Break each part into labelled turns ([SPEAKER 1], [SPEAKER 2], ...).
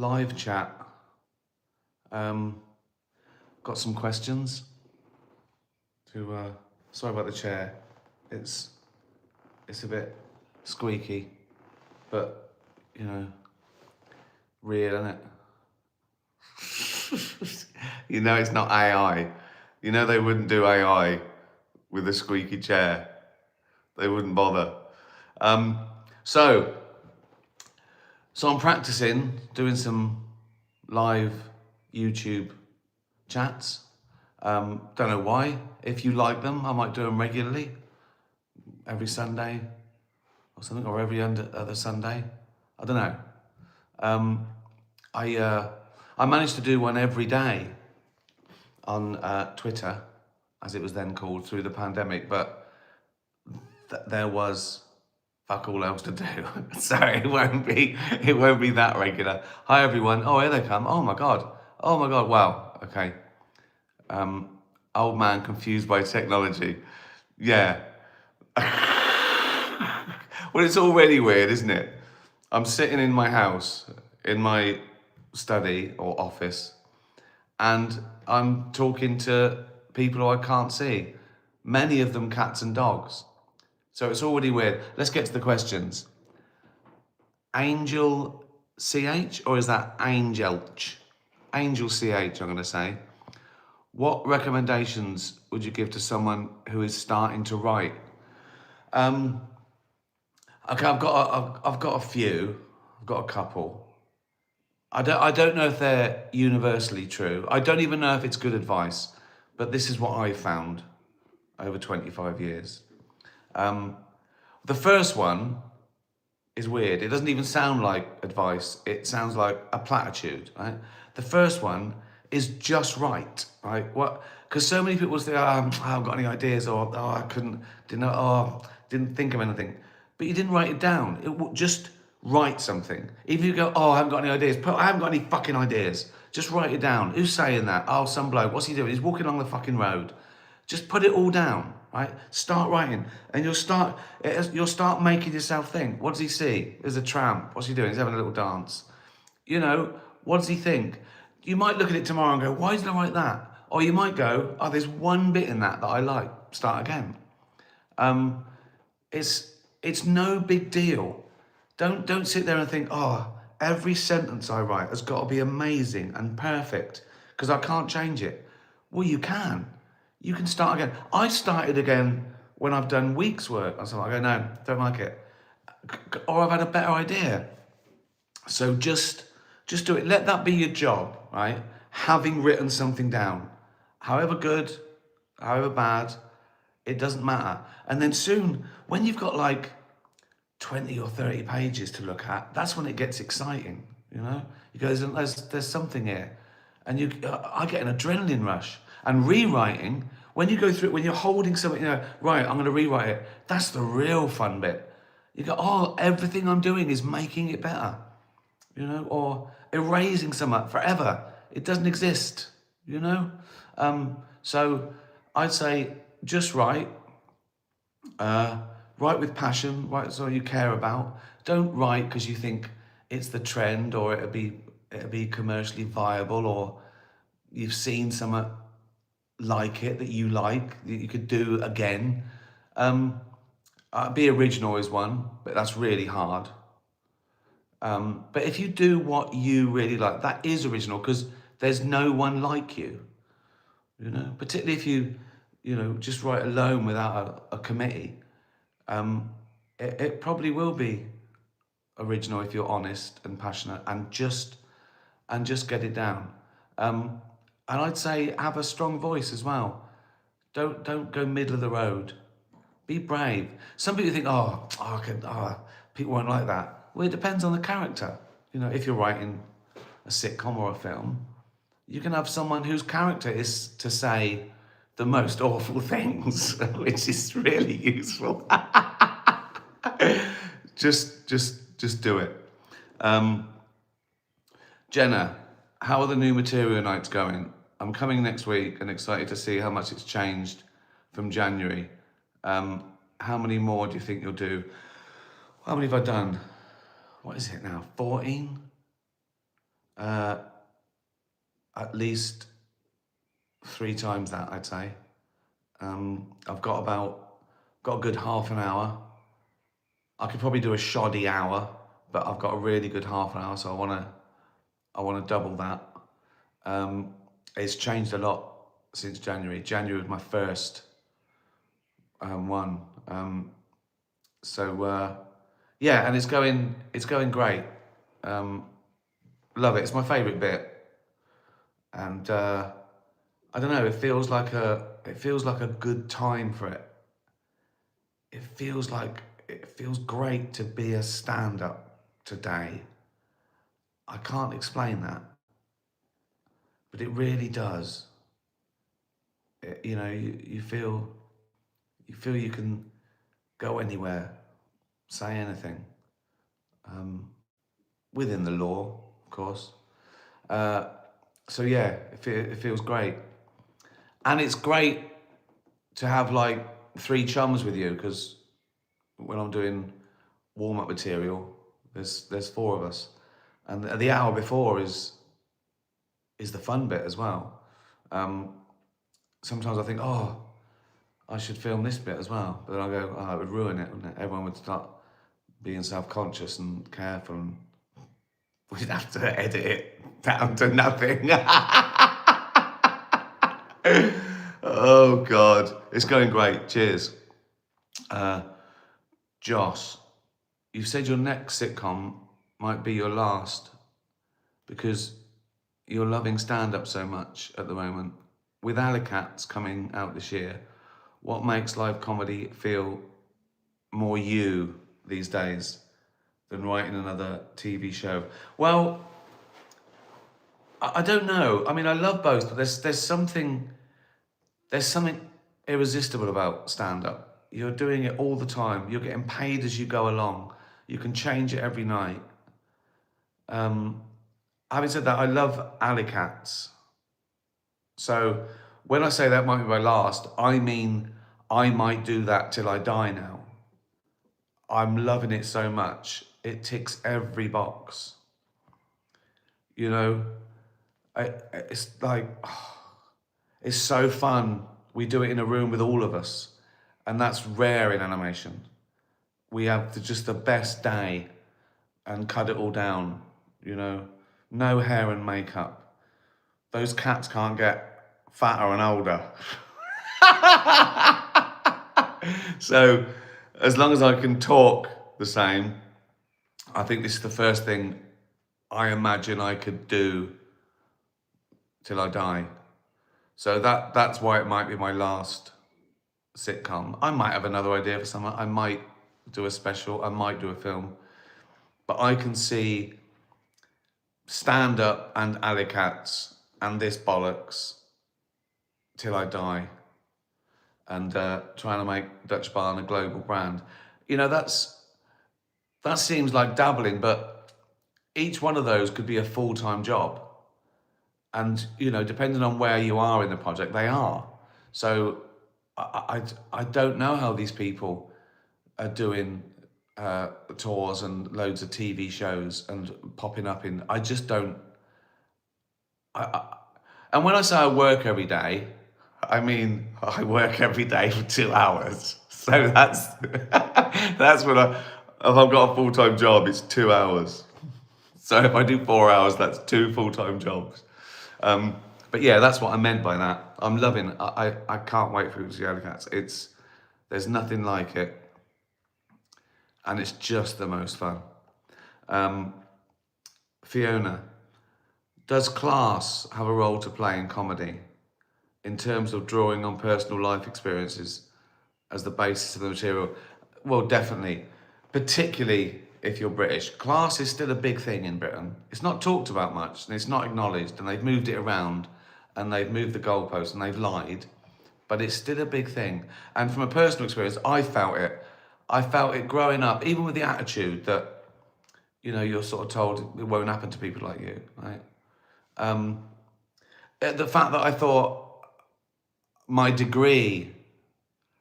[SPEAKER 1] live chat. Got some questions to, sorry about the chair. It's a bit squeaky, but, you know, real, isn't it? You know it's not AI. You know they wouldn't do AI with a squeaky chair. They wouldn't bother. So I'm practicing doing some live YouTube chats. Don't know why. If you like them, I might do them regularly, every Sunday or something, or every other Sunday. I don't know. I managed to do one every day on Twitter, as it was then called, through the pandemic, but there was fuck all else to do. So it won't be that regular. Hi everyone. Oh, here they come. Oh my god. Wow. Okay. Old man confused by technology. Yeah. Well, it's already weird, isn't it? I'm sitting in my house, in my study or office, and I'm talking to people who I can't see. Many of them cats and dogs. So it's already weird. Let's get to the questions. Angel CH, or is that Angelch? Angel CH, I'm going to say. What recommendations would you give to someone who is starting to write? Okay, I've got a few. I've got a couple. I don't know if they're universally true. I don't even know if it's good advice, but this is what I found over 25 years. The first one is weird. It doesn't even sound like advice. It sounds like a platitude, right? The first one is just right, right? What? Because so many people say, I haven't got any ideas, or I didn't think of anything. But you didn't write it down. Just write something. Even if you go, I haven't got any ideas, I haven't got any fucking ideas. Just write it down. Who's saying that? Oh, some bloke. What's he doing? He's walking along the fucking road. Just put it all down, right? Start writing, and you'll start making yourself think. What does he see? There's a tramp. What's he doing? He's having a little dance. You know, what does he think? You might look at it tomorrow and go, why did I write that? Or you might go, oh, there's one bit in that I like. Start again. It's no big deal. Don't sit there and think, oh, every sentence I write has got to be amazing and perfect because I can't change it. Well, you can. You can start again. I started again when I've done weeks' work. I go, no, don't like it. Or I've had a better idea. So just do it. Let that be your job, right? Having written something down, however good, however bad, it doesn't matter. And then soon, when you've got like 20 or 30 pages to look at, that's when it gets exciting, you know? You go, there's something here. And I get an adrenaline rush. And rewriting, when you go through it, when you're holding something, right, I'm going to rewrite it. That's the real fun bit. You go, everything I'm doing is making it better, you know, or erasing something forever. It doesn't exist, you know? So I'd say just write. Write with passion, write something you care about. Don't write because you think it's the trend or it'll be commercially viable, or you've seen something like it that you could do again. Be original is one, but that's really hard. But if you do what you really like, that is original because there's no one like you. You know, particularly if you just write alone without a committee. It probably will be original if you're honest and passionate and just get it down. And I'd say have a strong voice as well. Don't go middle of the road. Be brave. Some people think, people won't like that. Well, it depends on the character. You know, if you're writing a sitcom or a film, you can have someone whose character is to say the most awful things, which is really useful. Just do it. Jenna, how are the new material nights going? I'm coming next week and excited to see how much it's changed from January. How many more do you think you'll do? How many have I done? What is it now? 14? Uh, at least 3 times that, I'd say. I've got a good half an hour. I could probably do a shoddy hour, but I've got a really good half an hour, so I wanna double that. It's changed a lot since January. January was my first one. Yeah, and it's going great. Love it. It's my favourite bit, and I don't know. It feels like a good time for it. It feels great to be a stand-up today. I can't explain that, but it really does. You feel you can go anywhere, say anything, within the law, of course. Uh, so yeah, it feels great, and it's great to have like 3 chums with you, because when I'm doing warm-up material, there's 4 of us, and the hour before is the fun bit as well. Sometimes I think, oh, I should film this bit as well, but then I go, oh, it would ruin it, wouldn't it? Everyone would start being self-conscious and careful, and we'd have to edit it down to nothing. Oh God, it's going great. Cheers. Joss, you've said your next sitcom might be your last because you're loving stand-up so much at the moment. With Alley Cats coming out this year, what makes live comedy feel more you these days than writing another TV show? Well, I don't know. I mean, I love both, but there's something irresistible about stand-up. You're doing it all the time. You're getting paid as you go along. You can change it every night. Having said that, I love Alley Cats. So when I say that might be my last, I mean I might do that till I die now. I'm loving it so much. It ticks every box. You know, it's like, it's so fun. We do it in a room with all of us, and that's rare in animation. We have just the best day and cut it all down, you know. No hair and makeup. Those cats can't get fatter and older. So as long as I can talk the same, I think this is the first thing I imagine I could do till I die. So that's why it might be my last sitcom. I might have another idea for someone. I might do a special. I might do a film. But I can see stand-up and Alley Cats and this bollocks till I die, and trying to make Dutch Barn a global brand. You know, that seems like dabbling, but each one of those could be a full-time job. And, you know, depending on where you are in the project, they are. So I don't know how these people are doing tours and loads of TV shows and popping up in, I just don't, and when I say I work every day, I mean, I work every day for 2 hours. So that's what if I've got a full-time job, it's 2 hours. So if I do 4 hours, that's 2 full-time jobs. But yeah, that's what I meant by that. I'm loving. I can't wait for the Alley Cats. There's nothing like it, and it's just the most fun. Fiona, does class have a role to play in comedy, in terms of drawing on personal life experiences as the basis of the material? Well, definitely, particularly if you're British. Class is still a big thing in Britain. It's not talked about much, and it's not acknowledged, and they've moved it around, and they've moved the goalposts, and they've lied, but it's still a big thing. And from a personal experience, I felt it. I felt it growing up, even with the attitude that, you know, you're sort of told it won't happen to people like you, right? The fact that I thought my degree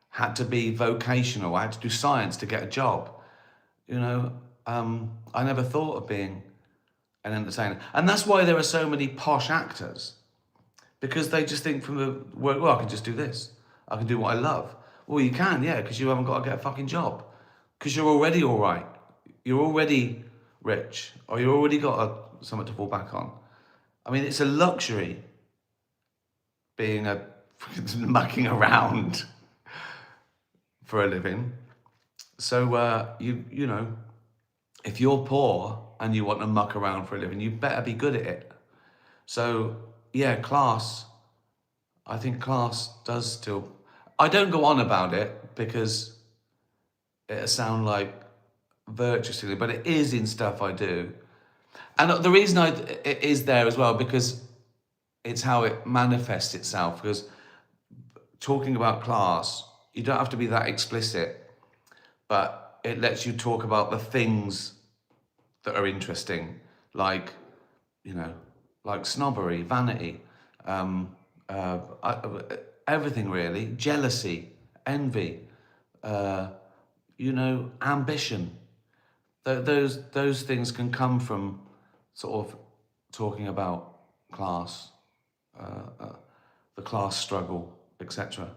[SPEAKER 1] had to be vocational, I had to do science to get a job, you know. I never thought of being and entertaining. And that's why there are so many posh actors, because they just think from the work, well, I can just do this. I can do what I love. Well, you can, yeah, because you haven't got to get a fucking job. Because you're already all right. You're already rich, or you've already got something to fall back on. I mean, it's a luxury being mucking around for a living. So you know, if you're poor and you want to muck around for a living, you better be good at it. So yeah, class. I think class does still. I don't go on about it because it sound like virtuously, but it is in stuff I do. And the reason it is there as well, because it's how it manifests itself. Because talking about class, you don't have to be that explicit, but it lets you talk about the things that are interesting, like, you know, like snobbery, vanity, um, uh, everything really, jealousy, envy, uh, you know, ambition. Those things can come from sort of talking about class, the class struggle, etc.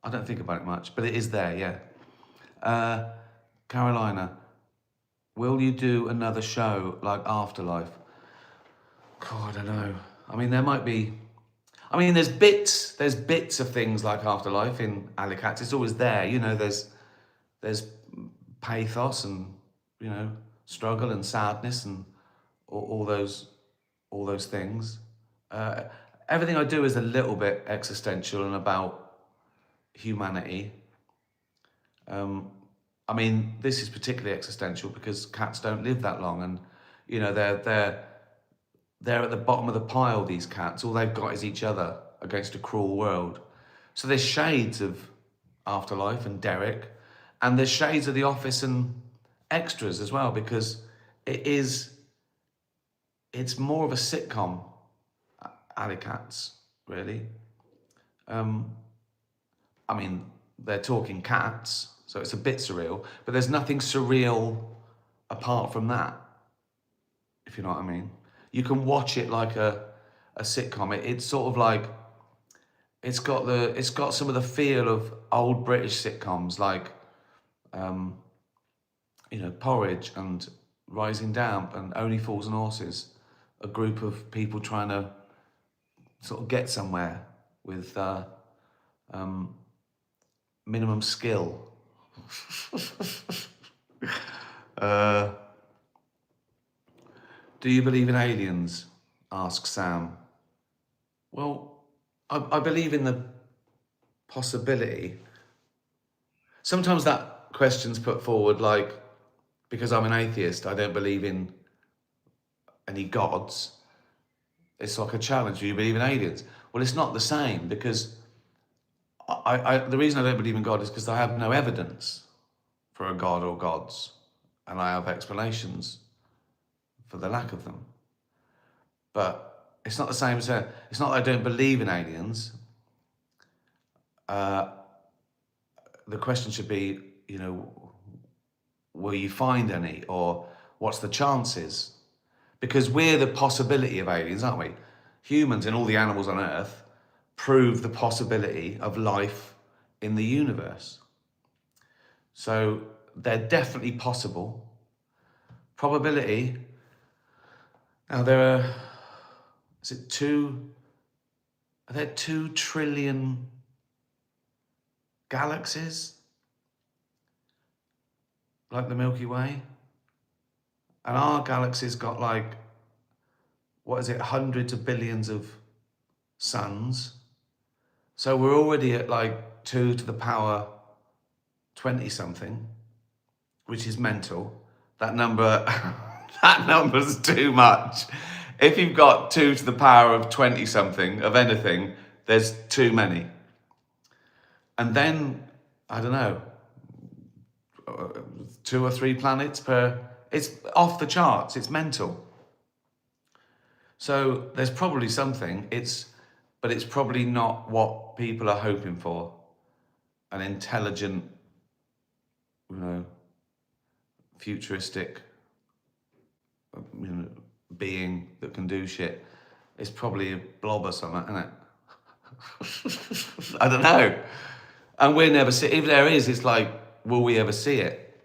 [SPEAKER 1] I don't think about it much, but it is there, yeah. Carolina, will you do another show like Afterlife? God, I don't know. I mean, there might be. I mean, there's bits of things like Afterlife in Alley Cats. It's always there, you know. There's pathos and, you know, struggle and sadness and all those things. Uh, Everything I do is a little bit existential and about humanity. I mean, this is particularly existential because cats don't live that long, and you know they're at the bottom of the pile. These cats, all they've got is each other against a cruel world. So there's shades of Afterlife and Derek, and there's shades of The Office and Extras as well, because it's more of a sitcom. Alley Cats, really. I mean, they're talking cats, so it's a bit surreal, but there's nothing surreal apart from that, if you know what I mean. You can watch it like a sitcom. It's sort of like it's got some of the feel of old British sitcoms like you know, Porridge and Rising Damp and Only Fools and Horses, a group of people trying to sort of get somewhere with minimum skill. uh, do you believe in aliens? Asks Sam. Well, I believe in the possibility. Sometimes that question's put forward like, because I'm an atheist, I don't believe in any gods. It's like a challenge. Do you believe in aliens? Well, it's not the same, because the reason I don't believe in God is because I have no evidence for a god or gods, and I have explanations for the lack of them. But it's not the same as it's not that I don't believe in aliens. The question should be, you know, will you find any, or what's the chances? Because we're the possibility of aliens, aren't we? Humans and all the animals on Earth prove the possibility of life in the universe. So they're definitely possible. Probability. Now there are, are there 2 trillion galaxies? Like the Milky Way? And our galaxy's got like, what is it, hundreds of billions of suns. So we're already at like 2 to the power 20 something, which is mental. That number, that number's too much. If you've got 2 to the power of 20 something of anything, there's too many. And then, I don't know, 2 or 3 planets per, it's off the charts, it's mental. So there's probably something, but it's probably not what people are hoping for. An intelligent, you know, futuristic, you know, being that can do shit. It's probably a blob or something, isn't it? I don't know. And we'll never see. If there is, it's like, will we ever see it?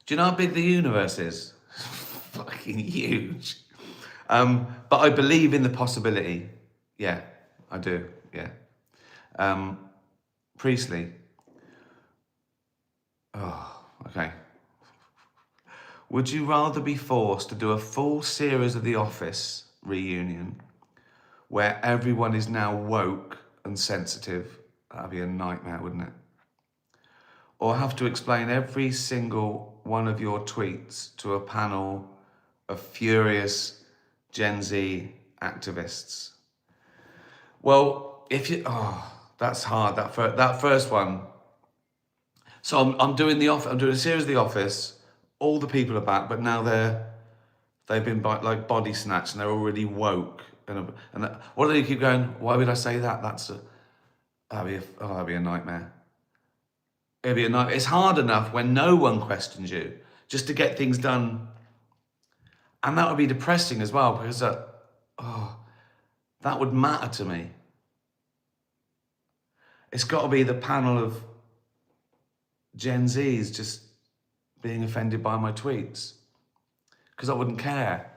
[SPEAKER 1] Do you know how big the universe is? Fucking huge. But I believe in the possibility. Yeah, I do. Yeah. Priestley. Oh, okay. Would you rather be forced to do a full series of The Office reunion where everyone is now woke and sensitive? That'd be a nightmare, wouldn't it? Or have to explain every single one of your tweets to a panel of furious Gen Z activists? Well, if you, that's hard. That first one. So I'm doing I'm doing a series of The Office. All the people are back, but now they've been like body snatched and they're already woke. And what do they keep going? Why would I say that? That'd be a nightmare. It'd be a nightmare. It's hard enough when no one questions you, just to get things done. And that would be depressing as well, because that would matter to me. It's got to be the panel of Gen Zs just being offended by my tweets, because I wouldn't care.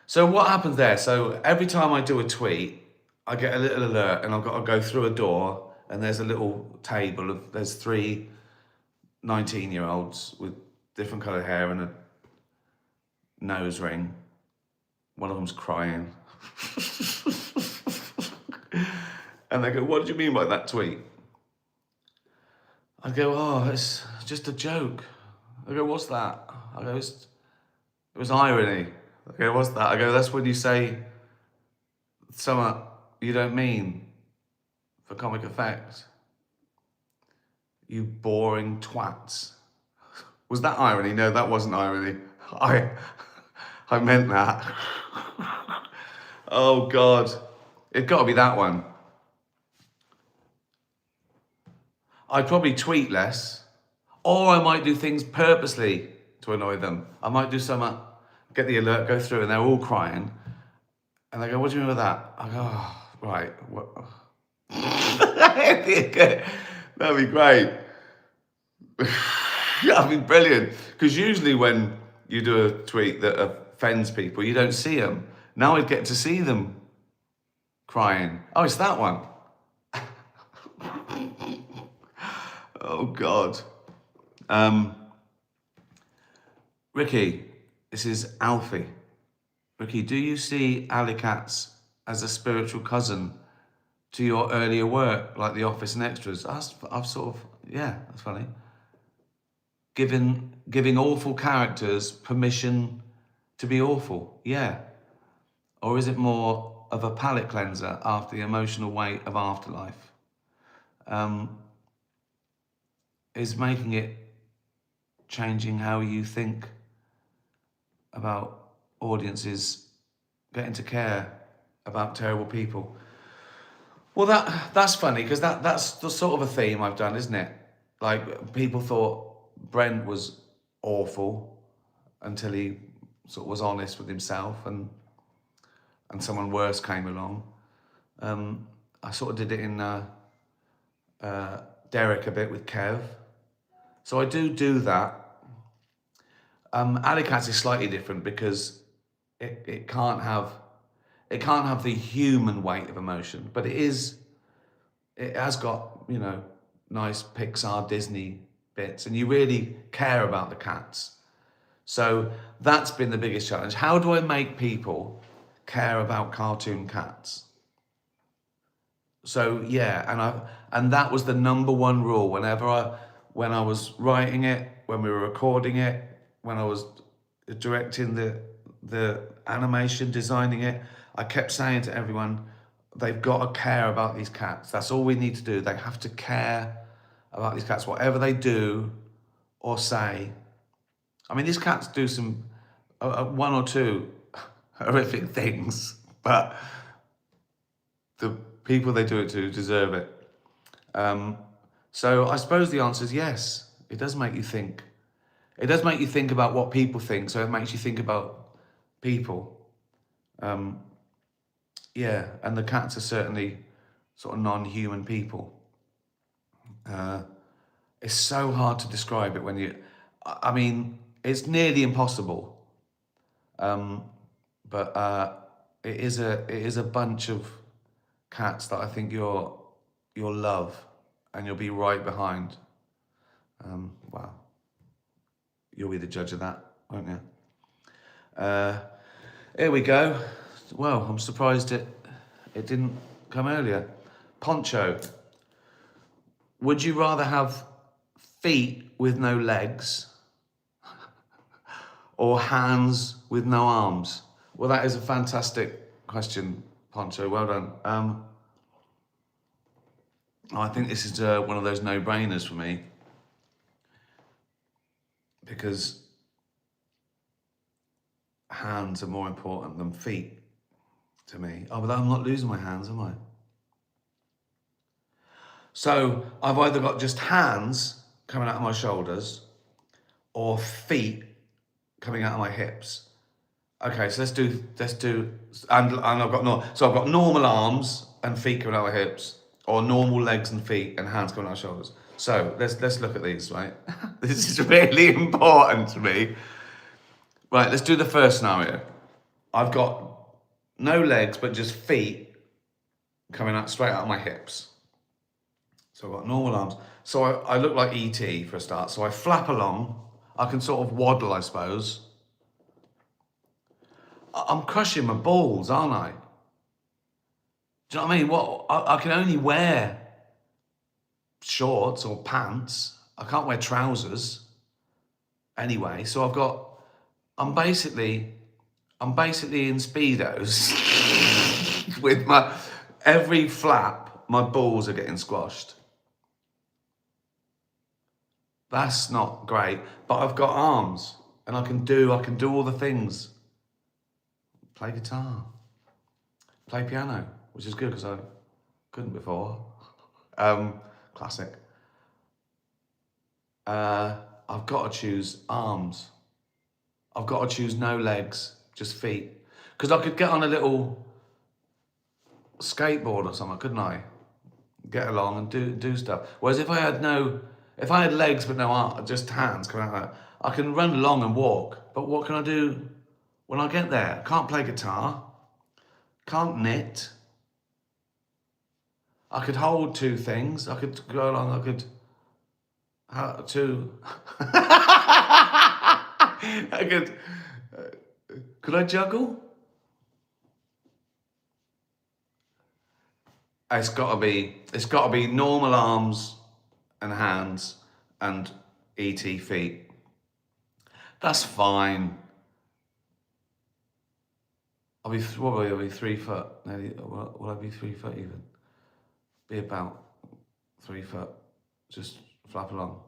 [SPEAKER 1] So what happens there? So every time I do a tweet, I get a little alert, and I've got to go through a door, and there's a little table there's 3 19-year-olds with different coloured hair and a nose ring. One of them's crying. And they go, "What do you mean by that tweet?" I go, "Oh, it's just a joke." I go, "What's that?" I go, it was irony." I go, "What's that?" I go, "That's when you say something you don't mean for comic effect. You boring twats." Was that irony? No, that wasn't irony. I meant that. Oh God, it's got to be that one. I'd probably tweet less, or I might do things purposely to annoy them. I might do something, get the alert, go through, and they're all crying, and they go, "What do you mean with that?" I go, "Oh, right." What? That'd be great. That'd be brilliant. Because usually when you do a tweet that offends people, you don't see them. Now I'd get to see them crying. Oh, it's that one. Oh God. Ricky, this is Alfie. Ricky, do you see Alley Cats as a spiritual cousin to your earlier work, like The Office and Extras? I've sort of, yeah, that's funny. Giving awful characters permission to be awful, yeah. Or is it more of a palate cleanser after the emotional weight of Afterlife? Is making it changing how you think about audiences getting to care about terrible people? Well, that's funny, because that's the sort of a theme I've done, isn't it? Like, people thought Brent was awful until he sort of was honest with himself, and someone worse came along. I sort of did it in Derek a bit with Kev. So I do that. Alley Cats is slightly different because it can't have the human weight of emotion, but it has got, you know, nice Pixar Disney bits, and you really care about the cats. So that's been the biggest challenge. How do I make people care about cartoon cats? So yeah, and that was the number one rule when I was writing it, when we were recording it, when I was directing the animation, designing it. I kept saying to everyone, they've got to care about these cats. That's all we need to do. They have to care about these cats, whatever they do or say. I mean, these cats do some one or two horrific things, but the people they do it to deserve it. So I suppose the answer is yes. It does make you think. It does make you think about what people think. So it makes you think about people. Yeah, and the cats are certainly sort of non-human people. It's so hard to describe it when you. I mean, it's nearly impossible. But it is a bunch of cats that I think you'll love, and you'll be right behind. Wow, you'll be the judge of that, won't you? Here we go. Well, I'm surprised it didn't come earlier. Poncho. Would you rather have feet with no legs or hands with no arms? Well, that is a fantastic question, Poncho. Well done. I think this is one of those no-brainers for me, because hands are more important than feet to me. Oh, but I'm not losing my hands, am I? So I've either got just hands coming out of my shoulders or feet coming out of my hips. Okay, so let's do, and I've got so I've got normal arms and feet coming out of my hips, or normal legs and feet and hands coming out of my shoulders. So let's look at these, right? This is really important to me. Right, let's do the first scenario. I've got no legs, but just feet coming out straight out of my hips. So I've got normal arms. So I look like E.T. for a start. So I flap along. I can sort of waddle, I suppose. I'm crushing my balls, aren't I? Do you know what I mean? What I can only wear shorts or pants. I can't wear trousers. Anyway, so I'm basically in Speedos with every flap, my balls are getting squashed. That's not great, but I've got arms and I can do all the things. Play guitar, play piano, which is good because I couldn't before. Classic. I've got to choose arms. I've got to choose no legs, just feet. Because I could get on a little skateboard or something, couldn't I? Get along and do stuff. Whereas if I had legs but no arms, just hands coming out, I can run along and walk. But what can I do when I get there? I can't play guitar. Can't knit. I could hold two things. I could go along. I could. I could. Could I juggle? It's got to be normal arms and hands and ET feet. That's fine. I'll be 3 foot. Will I be 3 foot even? Be about 3 foot. Just flap along.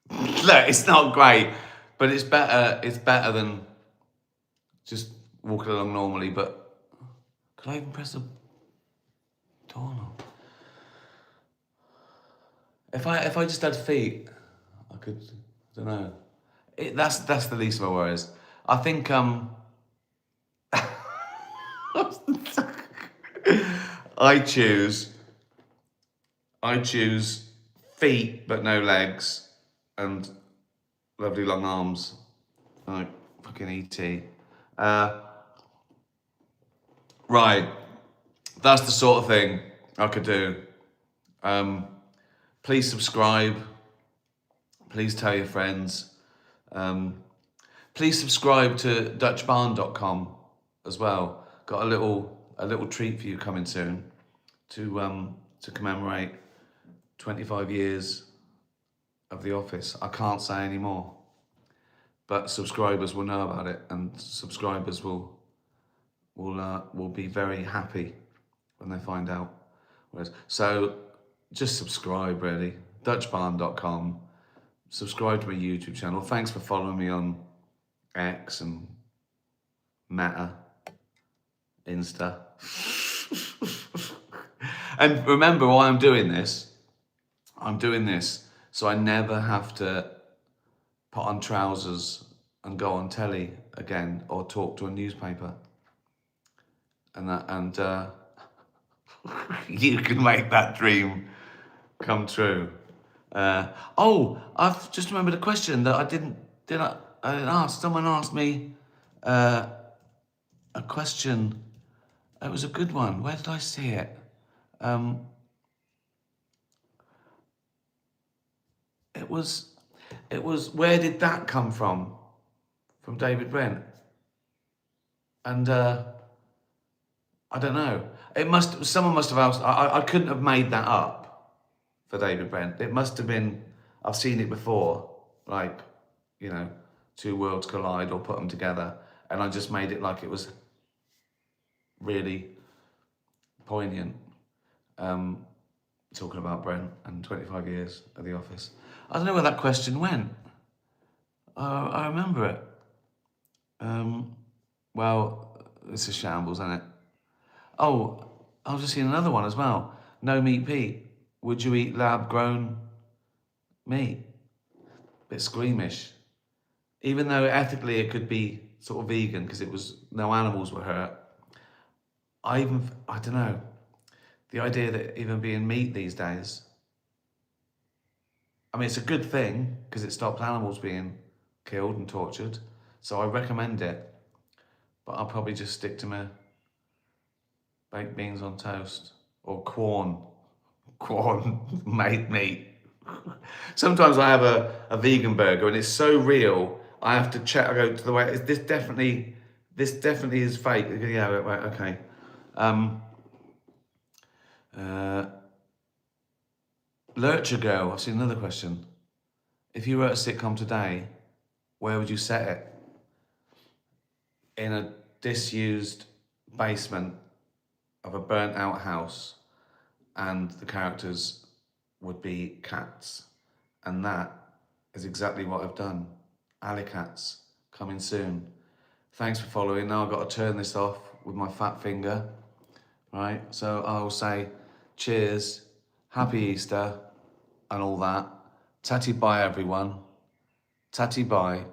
[SPEAKER 1] Look, it's not great, but it's better. It's better than just walking along normally. But could I even press the doorknob? If I just had feet, I could. I don't know. That's the least of my worries. I think I choose feet but no legs and lovely long arms, like fucking ET. Right, that's the sort of thing I could do. Please subscribe. Please tell your friends. Please subscribe to dutchbarn.com as well. Got a little treat for you coming soon to commemorate 25 years of The Office. I can't say any more, but subscribers will know about it, and subscribers will be very happy when they find out. So just subscribe, really. dutchbarn.com. Subscribe to my YouTube channel. Thanks for following me on X and Meta, Insta. And remember why I'm doing this. I'm doing this so I never have to put on trousers and go on telly again or talk to a newspaper. And you can make that dream come true. I've just remembered a question that I didn't ask. Someone asked me a question. It was a good one. Where did I see it? It was, where did that come from? From David Brent. And I don't know. Someone must have asked. I couldn't have made that up for David Brent. It must have been. I've seen it before, like, two worlds collide or put them together, and I just made it like it was really poignant. Talking about Brent and 25 years at the office. I don't know where that question went. I remember it. Well, it's a shambles, isn't it? Oh, I was just seeing another one as well. No meat Pete. Would you eat lab-grown meat? Bit squeamish. Even though ethically it could be sort of vegan because no animals were hurt. I don't know. The idea that even being meat these days, I mean, it's a good thing because it stops animals being killed and tortured. So I recommend it. But I'll probably just stick to my baked beans on toast or corn made meat. Sometimes I have a vegan burger and it's so real, I have to check. I go to the way, this definitely is fake. Yeah, right, okay. Lurcher Girl, I've seen another question. If you wrote a sitcom today, where would you set it? In a disused basement of a burnt out house, and the characters would be cats. And that is exactly what I've done. Alley Cats, coming soon. Thanks for following. Now I've got to turn this off with my fat finger, right? So I'll say cheers, happy Easter, and all that. Tatty bye, everyone. Tatty bye.